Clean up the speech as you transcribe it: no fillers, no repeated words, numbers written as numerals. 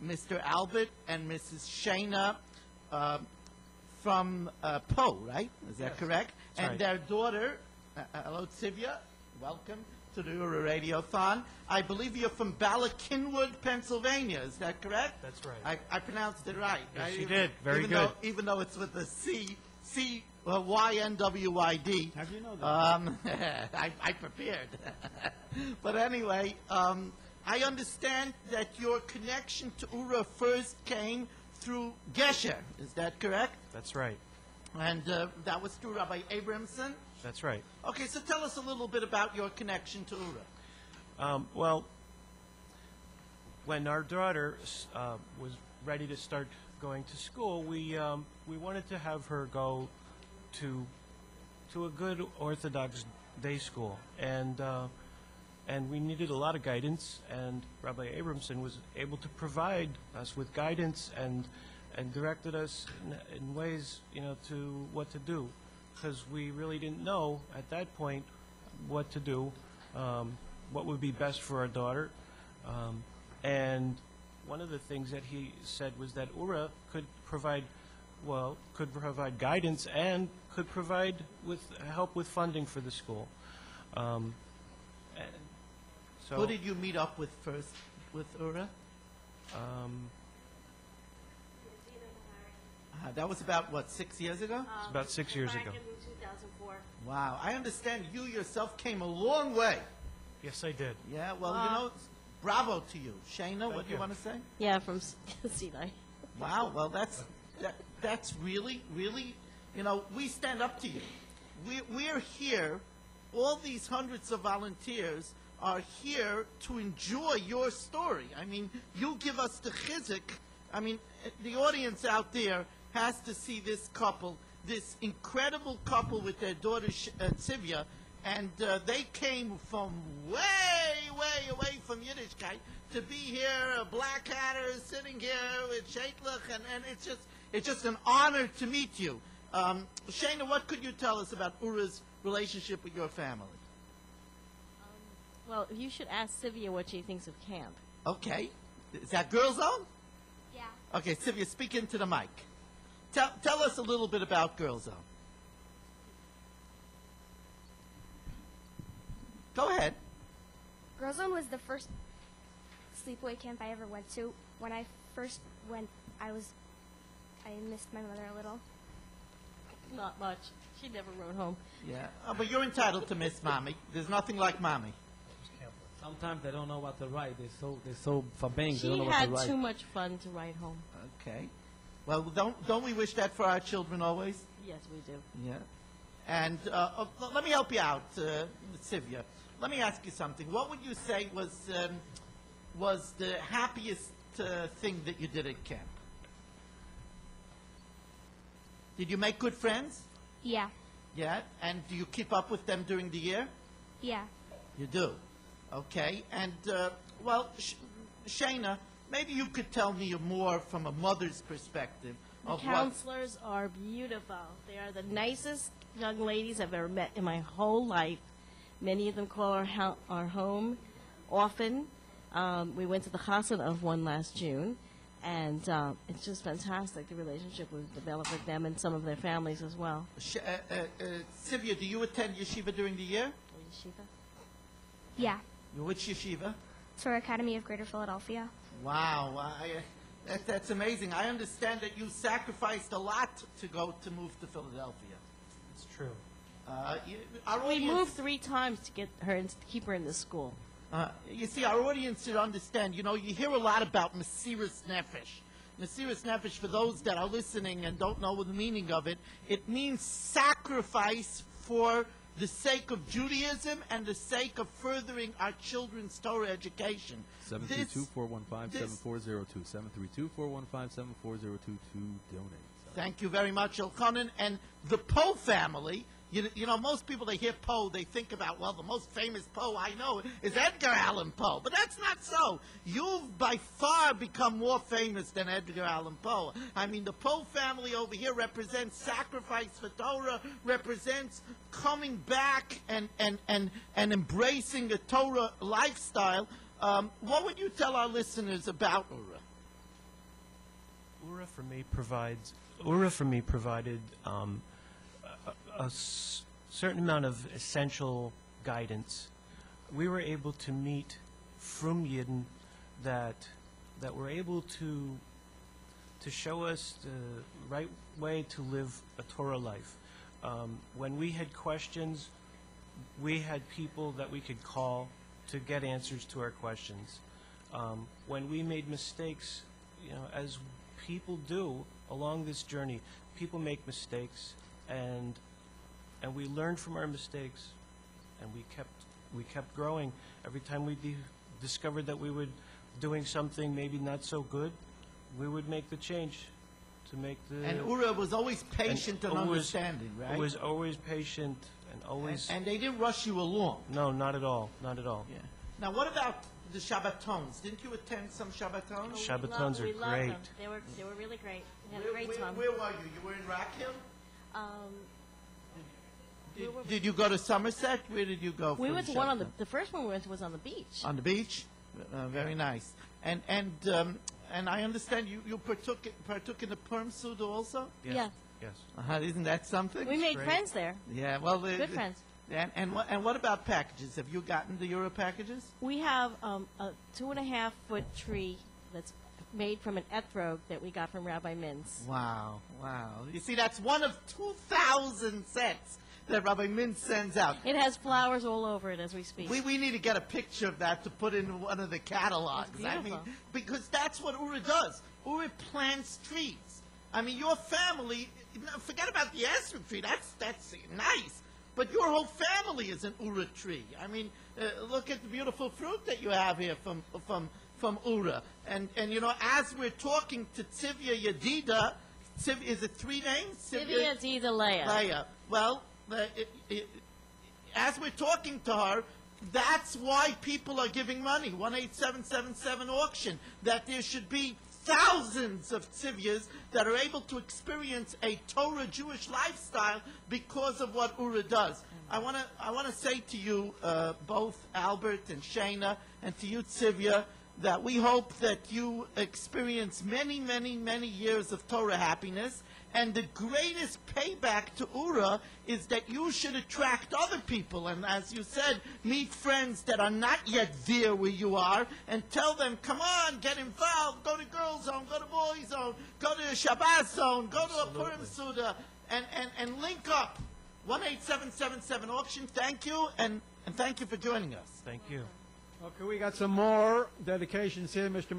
Mr. Albert and Mrs. Shana from Poe, right? Is that correct? That's and right. their daughter, hello, Sivya, welcome to the Oorah Radio-thon. I believe you're from Ballackinwood, Pennsylvania. Is that correct? That's right. I pronounced it right. Yes, right? you did. Very even good. Even though it's with the Y-N-W-Y-D. How do you know that? I prepared. But anyway, I understand that your connection to Oorah first came through Gesher. Is that correct? That's right. And that was through Rabbi Abramson? That's right. Okay, so tell us a little bit about your connection to Oorah. Well, when our daughter was ready to start going to school, we wanted to have her go to a good Orthodox day school, and we needed a lot of guidance, and Rabbi Abramson was able to provide us with guidance and directed us in ways, to what to do, because we really didn't know at that point what to do, what would be best for our daughter, and one of the things that he said was that Oorah could provide guidance and could provide help with funding for the school. So Who did you meet up with first with Oorah? That was about, what, 6 years ago? It's about 6 years ago. Back in 2004. Wow. I understand you yourself came a long way. Yes, I did. Yeah, well, bravo to you. Shana, what do you want to say? Yeah, from Sinai. Wow, well, that's really, really, we stand up to you. We're here, all these hundreds of volunteers are here to enjoy your story. I mean, you give us the chizuk. I mean, the audience out there has to see this couple, this incredible couple with their daughter Sivya, and they came from way, way away from Yiddishkeit to be here, black hatters sitting here with Sheitlach, and it's just an honor to meet you. Shana, what could you tell us about Oorah's relationship with your family? Well, you should ask Sivya what she thinks of camp. Okay. Is that Girl Zone? Yeah. Okay, Sivya, speak into the mic. Tell us a little bit about Girl Zone. Go ahead. Girl Zone was the first sleepaway camp I ever went to. When I first went, I missed my mother a little. Not much. She never wrote home. Yeah, but you're entitled to miss Mommy. There's nothing like Mommy. Sometimes they don't know what to write. They're so verbing. They don't She know what to had write. too much fun to write home. Okay. Well, don't we wish that for our children always? Yes, we do. Yeah. And let me help you out, Sivya. Let me ask you something. What would you say was the happiest thing that you did at camp? Did you make good friends? Yeah. Yeah. And do you keep up with them during the year? Yeah. You do. Okay. And, well, Shana, maybe you could tell me more from a mother's perspective The of counselors are beautiful. They are the nicest young ladies I've ever met in my whole life. Many of them call our home often. We went to the chassan of one last June, and it's just fantastic, the relationship we've developed with them and some of their families as well. Sivya, do you attend yeshiva during the year? Yeshiva? Yeah. Which yeshiva? Torah Academy of Greater Philadelphia. Wow, that's amazing. I understand that you sacrificed a lot to move to Philadelphia. It's true. We moved 3 times to get her and keep her in the school. You see, our audience should understand. You hear a lot about Mesiras Nefesh. Mesiras Nefesh, for those that are listening and don't know the meaning of it, it means sacrifice for the sake of Judaism and the sake of furthering our children's Torah education. 732-415-7402. 732-415-7402 to donate. Thank you very much, Elchanan. And the Poe family, most people, they hear Poe, they think about, well, the most famous Poe I know is Edgar Allan Poe. But that's not so. You've by far become more famous than Edgar Allan Poe. I mean, the Poe family over here represents sacrifice for Torah, represents coming back and embracing a Torah lifestyle. What would you tell our listeners about Oorah? Oorah for me provided certain amount of essential guidance. We were able to meet frum Yidden that were able to show us the right way to live a Torah life. When we had questions, we had people that we could call to get answers to our questions. When we made mistakes, as people do along this journey, people make mistakes, and we learned from our mistakes, and we kept growing. Every time we discovered that we were doing something maybe not so good, we would make the change to make the. And Oorah was always patient and understanding, right? It was always patient and always. And they didn't rush you along. No, not at all. Not at all. Yeah. Now, what about the Shabbatons? Didn't you attend some Shabbatons? Shabbatons we are loved great. them. They were really great. We had a great time. Where were you? You were in Rock Hill? We Did you go to Somerset? Where did you go? We for went to one on the first one we went to was on the beach. On the beach? Very nice. And I understand you partook in the perm suit also? Yes. Yeah. Yes. Isn't that something? We made Great. friends there. Yeah, well... Good friends. And what about packages? Have you gotten the Oorah packages? We have a 2.5-foot tree that's made from an etrog that we got from Rabbi Mintz. Wow. You see, that's one of 2,000 sets that Rabbi Mintz sends out. It has flowers all over it as we speak. We need to get a picture of that to put in one of the catalogs. It's beautiful. Because that's what Oorah does. Oorah plants trees. I mean, your family, forget about the Esther tree, that's nice. But your whole family is an Oorah tree. I mean, look at the beautiful fruit that you have here from Oorah. And as we're talking to Tzivya Yedida, is it 3 names? Tzivya Yedida Leah. Leah. Well, as we're talking to her, that's why people are giving money. 18777 auction. That there should be thousands of tzivyas that are able to experience a Torah Jewish lifestyle because of what Oorah does. I want to say to you, both Albert and Shana, and to you, Tzivya, that we hope that you experience many, many, many years of Torah happiness. And the greatest payback to Oorah is that you should attract other people. And as you said, meet friends that are not yet there where you are and tell them, come on, get involved, go to Girls Zone, go to Boys Zone, go to Shabbat Zone, go to a Purim Suda, and link up. 18777 auction, thank you, and thank you for joining us. Thank you. Okay, we got some more dedications here, Mr.